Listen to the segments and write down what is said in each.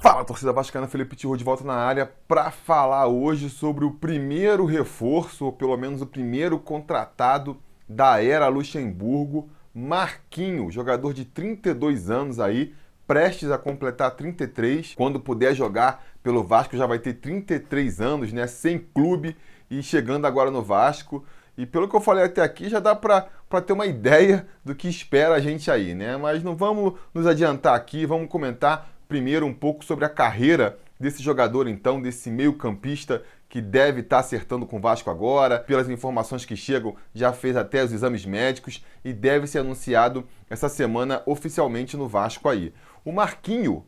Fala, torcida vascaína, Felipe Tiru de volta na área para falar hoje sobre o primeiro reforço, ou pelo menos o primeiro contratado da era Luxemburgo, Marquinhos, jogador de 32 anos aí, prestes a completar 33, quando puder jogar pelo Vasco já vai ter 33 anos, né, sem clube e chegando agora no Vasco. E pelo que eu falei até aqui, já dá para ter uma ideia do que espera a gente aí, né? Mas não vamos nos adiantar aqui, vamos comentar primeiro um pouco sobre a carreira desse jogador, então, desse meio-campista que deve estar acertando com o Vasco agora. Pelas informações que chegam, já fez até os exames médicos e deve ser anunciado essa semana oficialmente no Vasco aí. O Marquinho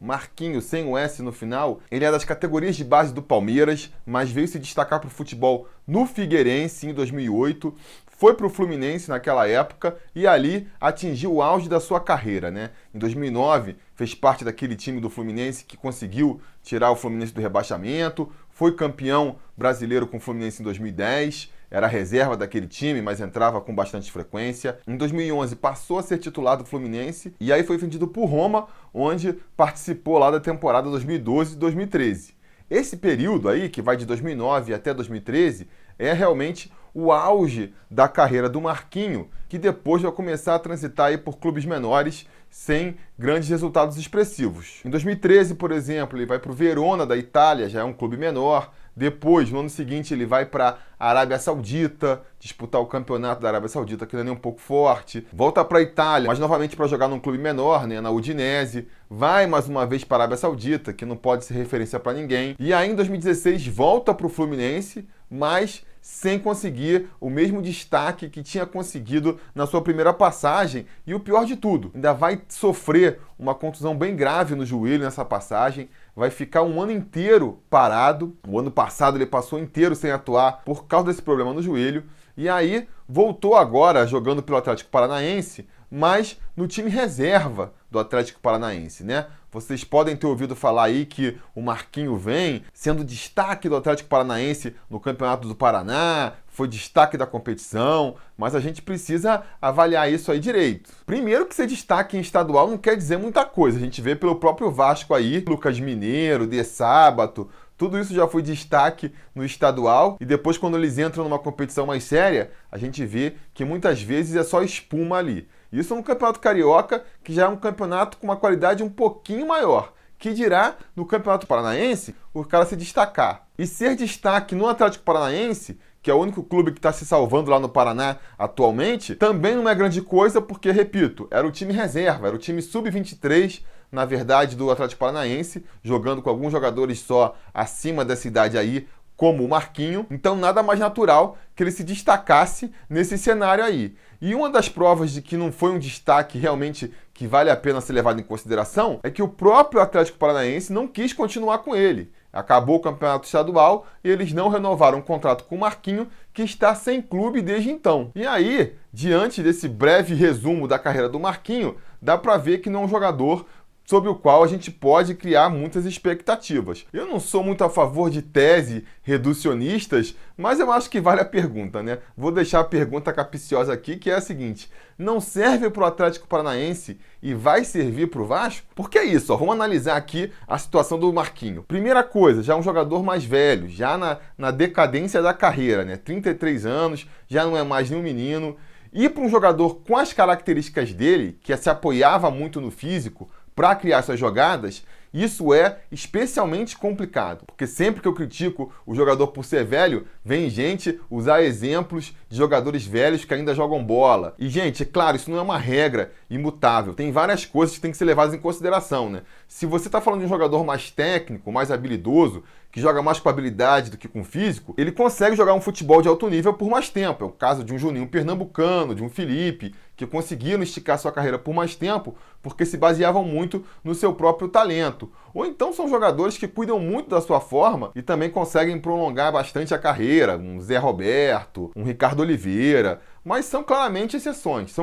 sem o S no final, ele é das categorias de base do Palmeiras, mas veio se destacar para o futebol no Figueirense em 2008, foi para o Fluminense naquela época e ali atingiu o auge da sua carreira, né? Em 2009, fez parte daquele time do Fluminense que conseguiu tirar o Fluminense do rebaixamento, foi campeão brasileiro com o Fluminense em 2010, era reserva daquele time, mas entrava com bastante frequência. Em 2011 passou a ser titular do Fluminense e aí foi vendido por Roma, onde participou lá da temporada 2012 e 2013. Esse período aí, que vai de 2009 até 2013, é realmente o auge da carreira do Marquinho, que depois vai começar a transitar aí por clubes menores sem grandes resultados expressivos. Em 2013, por exemplo, ele vai para o Verona da Itália, já é um clube menor. Depois, no ano seguinte, ele vai para a Arábia Saudita, disputar o campeonato da Arábia Saudita, que não é nem um pouco forte. Volta para a Itália, mas novamente para jogar num clube menor, né, na Udinese. Vai mais uma vez para a Arábia Saudita, que não pode ser referência para ninguém. E aí, em 2016, volta para o Fluminense, mas sem conseguir o mesmo destaque que tinha conseguido na sua primeira passagem. E o pior de tudo, ainda vai sofrer uma contusão bem grave no joelho nessa passagem, vai ficar um ano inteiro parado. O ano passado ele passou inteiro sem atuar por causa desse problema no joelho. E aí voltou agora jogando pelo Atlético Paranaense, mas no time reserva do Atlético Paranaense, né? Vocês podem ter ouvido falar aí que o Marquinho vem sendo destaque do Atlético Paranaense no Campeonato do Paraná, foi destaque da competição, mas a gente precisa avaliar isso aí direito. Primeiro que ser destaque em estadual não quer dizer muita coisa, a gente vê pelo próprio Vasco aí, Lucas Mineiro, De Sábato, tudo isso já foi destaque no estadual e depois quando eles entram numa competição mais séria, a gente vê que muitas vezes é só espuma ali. Isso no Campeonato Carioca, que já é um campeonato com uma qualidade um pouquinho maior. Que dirá no Campeonato Paranaense o cara se destacar. E ser destaque no Atlético Paranaense, que é o único clube que está se salvando lá no Paraná atualmente, também não é grande coisa porque, repito, era o time reserva, era o time sub-23, na verdade, do Atlético Paranaense, jogando com alguns jogadores só acima dessa idade aí, como o Marquinho, então nada mais natural que ele se destacasse nesse cenário aí. E uma das provas de que não foi um destaque realmente que vale a pena ser levado em consideração é que o próprio Atlético Paranaense não quis continuar com ele. Acabou o campeonato estadual e eles não renovaram o contrato com o Marquinho, que está sem clube desde então. E aí, diante desse breve resumo da carreira do Marquinho, dá para ver que não é um jogador sobre o qual a gente pode criar muitas expectativas. Eu não sou muito a favor de tese reducionistas, mas eu acho que vale a pergunta, né? Vou deixar a pergunta capciosa aqui, que é a seguinte: não serve para o Atlético Paranaense e vai servir para o Vasco? Porque é isso, ó, vamos analisar aqui a situação do Marquinho. Primeira coisa, já é um jogador mais velho, já na decadência da carreira, né? 33 anos, já não é mais nenhum menino. E para um jogador com as características dele, que se apoiava muito no físico, para criar suas jogadas, isso é especialmente complicado, porque sempre que eu critico o jogador por ser velho, vem gente usar exemplos de jogadores velhos que ainda jogam bola. E, gente, é claro, isso não é uma regra imutável. Tem várias coisas que têm que ser levadas em consideração, né? Se você está falando de um jogador mais técnico, mais habilidoso, que joga mais com habilidade do que com físico, ele consegue jogar um futebol de alto nível por mais tempo. É o caso de um Juninho Pernambucano, de um Felipe, que conseguiram esticar sua carreira por mais tempo porque se baseavam muito no seu próprio talento. Ou então são jogadores que cuidam muito da sua forma e também conseguem prolongar bastante a carreira, um Zé Roberto, um Ricardo Oliveira, mas são claramente exceções,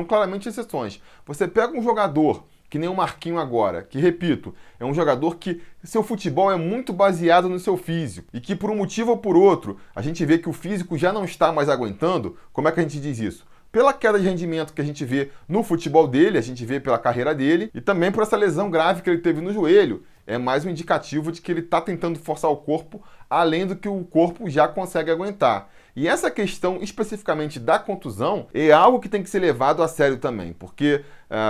Você pega um jogador que nem o Marquinho agora, que, repito, é um jogador que seu futebol é muito baseado no seu físico e que por um motivo ou por outro a gente vê que o físico já não está mais aguentando. Como é que a gente diz isso? Pela queda de rendimento que a gente vê no futebol dele, a gente vê pela carreira dele e também por essa lesão grave que ele teve no joelho. É mais um indicativo de que ele está tentando forçar o corpo além do que o corpo já consegue aguentar. E essa questão especificamente da contusão é algo que tem que ser levado a sério também, porque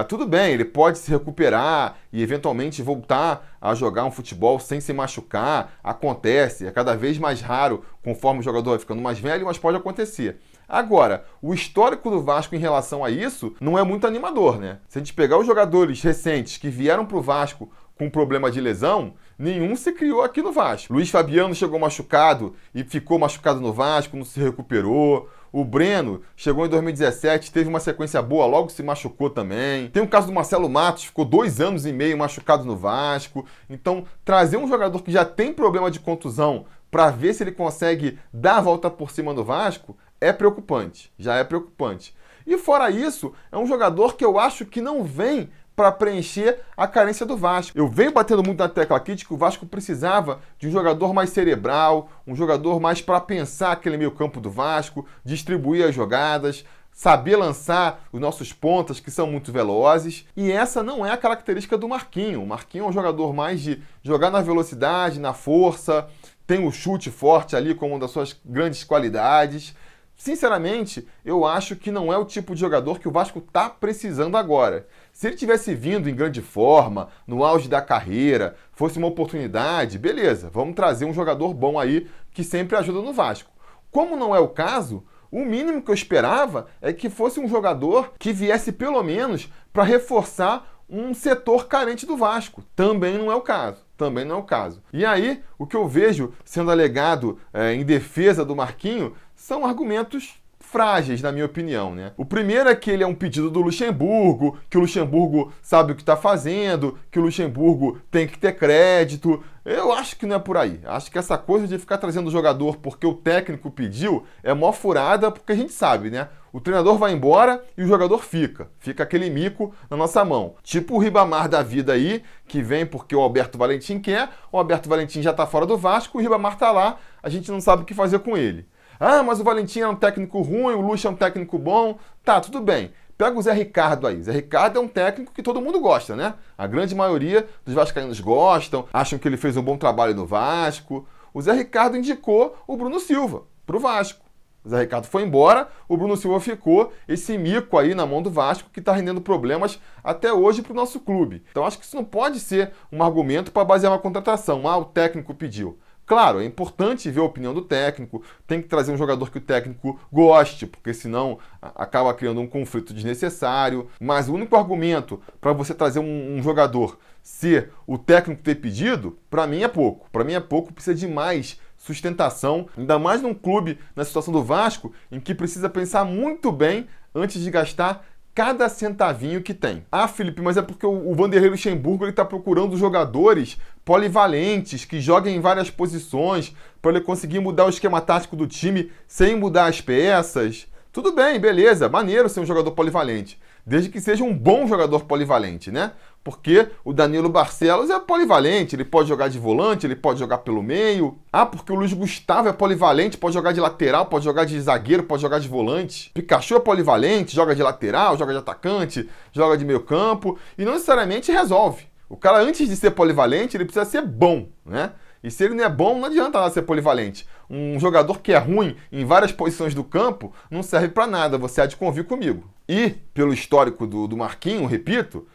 tudo bem, ele pode se recuperar e eventualmente voltar a jogar um futebol sem se machucar, acontece, é cada vez mais raro conforme o jogador vai ficando mais velho, mas pode acontecer. Agora, o histórico do Vasco em relação a isso não é muito animador, né? Se a gente pegar os jogadores recentes que vieram para o Vasco com problema de lesão, nenhum se criou aqui no Vasco. Luiz Fabiano chegou machucado e ficou machucado no Vasco, não se recuperou. O Breno chegou em 2017, teve uma sequência boa, logo se machucou também. Tem o caso do Marcelo Matos, ficou 2 anos e meio machucado no Vasco. Então, trazer um jogador que já tem problema de contusão para ver se ele consegue dar a volta por cima do Vasco é preocupante, já é preocupante. E fora isso, é um jogador que eu acho que não vem para preencher a carência do Vasco. Eu venho batendo muito na tecla aqui de que o Vasco precisava de um jogador mais cerebral, um jogador mais para pensar aquele meio campo do Vasco, distribuir as jogadas, saber lançar os nossos pontas, que são muito velozes. E essa não é a característica do Marquinhos. O Marquinhos é um jogador mais de jogar na velocidade, na força, tem o chute forte ali como uma das suas grandes qualidades. Sinceramente, eu acho que não é o tipo de jogador que o Vasco está precisando agora. Se ele tivesse vindo em grande forma, no auge da carreira, fosse uma oportunidade, beleza, vamos trazer um jogador bom aí que sempre ajuda no Vasco. Como não é o caso, o mínimo que eu esperava é que fosse um jogador que viesse pelo menos para reforçar um setor carente do Vasco. Também não é o caso. Também não é o caso. E aí, o que eu vejo sendo alegado em defesa do Marquinhos são argumentos frágeis, na minha opinião, né? O primeiro é que ele é um pedido do Luxemburgo, que o Luxemburgo sabe o que está fazendo, que o Luxemburgo tem que ter crédito. Eu acho que não é por aí. Acho que essa coisa de ficar trazendo o jogador porque o técnico pediu é mó furada, porque a gente sabe, né? O treinador vai embora e o jogador fica. Fica aquele mico na nossa mão. Tipo o Ribamar da vida aí, que vem porque o Alberto Valentim quer, o Alberto Valentim já está fora do Vasco, o Ribamar está lá, a gente não sabe o que fazer com ele. Ah, mas o Valentim é um técnico ruim, o Lucha é um técnico bom. Tá, tudo bem. Pega o Zé Ricardo aí. Zé Ricardo é um técnico que todo mundo gosta, né? A grande maioria dos vascaínos gostam, acham que ele fez um bom trabalho no Vasco. O Zé Ricardo indicou o Bruno Silva pro Vasco. O Zé Ricardo foi embora, o Bruno Silva ficou, esse mico aí na mão do Vasco que está rendendo problemas até hoje para o nosso clube. Então acho que isso não pode ser um argumento para basear uma contratação. Ah, o técnico pediu. Claro, é importante ver a opinião do técnico, tem que trazer um jogador que o técnico goste, porque senão acaba criando um conflito desnecessário. Mas o único argumento para você trazer um jogador ser o técnico ter pedido, para mim é pouco. Para mim é pouco, precisa de mais sustentação, ainda mais num clube na situação do Vasco, em que precisa pensar muito bem antes de gastar cada centavinho que tem. Ah, Felipe, mas é porque o Vanderlei Luxemburgo está procurando jogadores polivalentes, que joguem em várias posições, para ele conseguir mudar o esquema tático do time sem mudar as peças. Tudo bem, beleza, maneiro ser um jogador polivalente, desde que seja um bom jogador polivalente, né? Porque o Danilo Barcelos é polivalente, ele pode jogar de volante, ele pode jogar pelo meio. Ah, porque o Luiz Gustavo é polivalente, pode jogar de lateral, pode jogar de zagueiro, pode jogar de volante. Pikachu é polivalente, joga de lateral, joga de atacante, joga de meio campo e não necessariamente resolve. O cara, antes de ser polivalente, ele precisa ser bom, né? E se ele não é bom, não adianta nada ser polivalente. Um jogador que é ruim em várias posições do campo não serve para nada, você há de convir comigo. E, pelo histórico do Marquinhos, repito,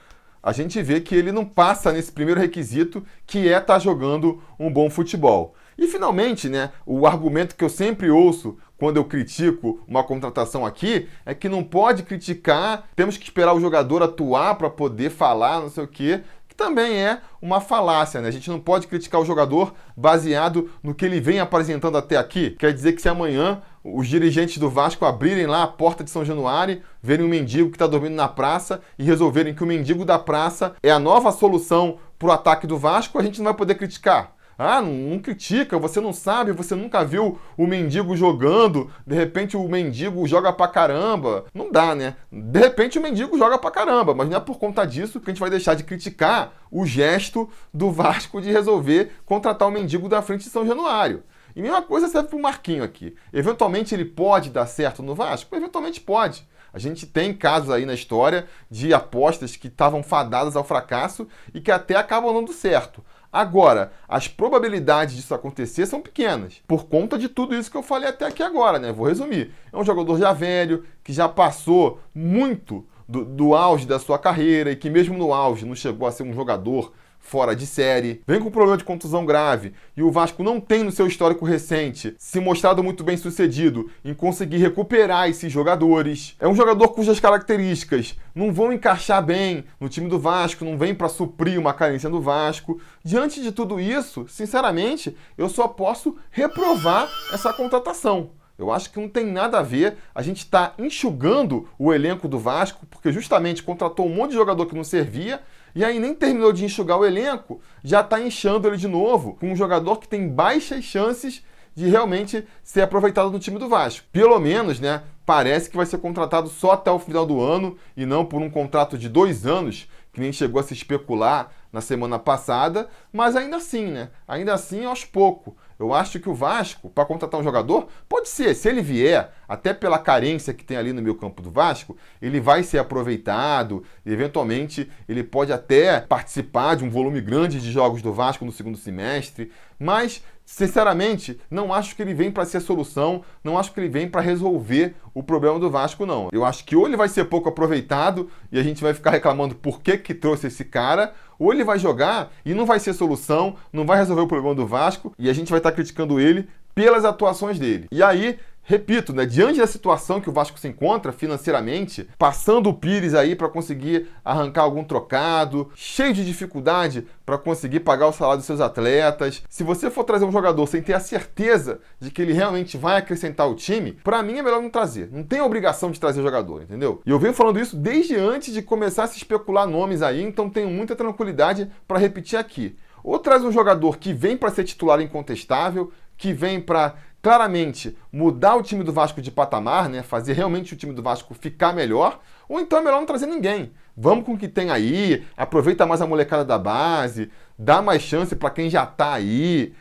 a gente vê que ele não passa nesse primeiro requisito, que é estar jogando um bom futebol. E, finalmente, né, o argumento que eu sempre ouço quando eu critico uma contratação aqui é que não pode criticar, temos que esperar o jogador atuar para poder falar, não sei o quê, que também é uma falácia, né? A gente não pode criticar o jogador baseado no que ele vem apresentando até aqui. Quer dizer que se amanhã os dirigentes do Vasco abrirem lá a porta de São Januário, verem um mendigo que está dormindo na praça e resolverem que o mendigo da praça é a nova solução para o ataque do Vasco, a gente não vai poder criticar. Ah, não critica, você não sabe, você nunca viu o mendigo jogando, de repente o mendigo joga pra caramba. Não dá, né? De repente o mendigo joga pra caramba, mas não é por conta disso que a gente vai deixar de criticar o gesto do Vasco de resolver contratar o mendigo da frente de São Januário. E a mesma coisa serve pro Marquinhos aqui. Eventualmente ele pode dar certo no Vasco? Eventualmente pode. A gente tem casos aí na história de apostas que estavam fadadas ao fracasso e que até acabam dando certo. Agora, as probabilidades disso acontecer são pequenas, por conta de tudo isso que eu falei até aqui agora, né? Vou resumir. É um jogador já velho, que já passou muito do auge da sua carreira e que mesmo no auge não chegou a ser um jogador fora de série, vem com problema de contusão grave e o Vasco não tem no seu histórico recente se mostrado muito bem sucedido em conseguir recuperar esses jogadores. É um jogador cujas características não vão encaixar bem no time do Vasco, não vem para suprir uma carência do Vasco. Diante de tudo isso, sinceramente, eu só posso reprovar essa contratação. Eu acho que não tem nada a ver, a gente está enxugando o elenco do Vasco, porque justamente contratou um monte de jogador que não servia, e aí nem terminou de enxugar o elenco, já está inchando ele de novo, com um jogador que tem baixas chances de realmente ser aproveitado no time do Vasco. Pelo menos, né, parece que vai ser contratado só até o final do ano, e não por um contrato de 2 anos, que nem chegou a se especular na semana passada, mas ainda assim, né? Ainda assim, aos poucos. Eu acho que o Vasco, para contratar um jogador, pode ser, se ele vier, até pela carência que tem ali no meio campo do Vasco, ele vai ser aproveitado, e eventualmente ele pode até participar de um volume grande de jogos do Vasco no segundo semestre, mas, sinceramente, não acho que ele vem para ser a solução, não acho que ele vem para resolver o problema do Vasco, não. Eu acho que ou ele vai ser pouco aproveitado e a gente vai ficar reclamando por que trouxe esse cara, ou ele vai jogar e não vai ser solução, não vai resolver o problema do Vasco e a gente vai estar criticando ele pelas atuações dele. E aí, repito, né, diante da situação que o Vasco se encontra financeiramente, passando o Pires aí para conseguir arrancar algum trocado, cheio de dificuldade para conseguir pagar o salário dos seus atletas. Se você for trazer um jogador sem ter a certeza de que ele realmente vai acrescentar o time, para mim é melhor não trazer. Não tem a obrigação de trazer o jogador, entendeu? E eu venho falando isso desde antes de começar a se especular nomes aí, então tenho muita tranquilidade para repetir aqui. Ou traz um jogador que vem para ser titular incontestável, que vem para claramente mudar o time do Vasco de patamar, né? Fazer realmente o time do Vasco ficar melhor, ou então é melhor não trazer ninguém. Vamos com o que tem aí, aproveita mais a molecada da base, dá mais chance para quem já está aí,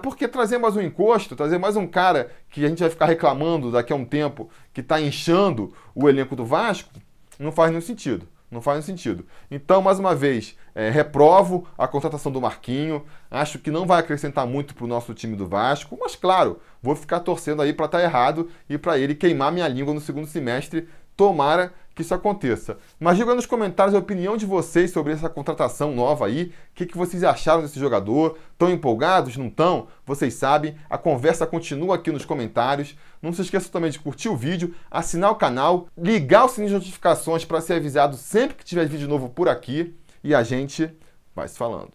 porque trazer mais um encosto, trazer mais um cara que a gente vai ficar reclamando daqui a um tempo que está inchando o elenco do Vasco, não faz nenhum sentido. Não faz sentido. Então, mais uma vez, reprovo a contratação do Marquinho. Acho que não vai acrescentar muito para o nosso time do Vasco. Mas, claro, vou ficar torcendo aí para estar errado e para ele queimar minha língua no segundo semestre. Tomara que isso aconteça. Mas diga nos comentários a opinião de vocês sobre essa contratação nova aí. O que vocês acharam desse jogador? Estão empolgados? Não estão? Vocês sabem. A conversa continua aqui nos comentários. Não se esqueça também de curtir o vídeo, assinar o canal, ligar o sininho de notificações para ser avisado sempre que tiver vídeo novo por aqui. E a gente vai se falando.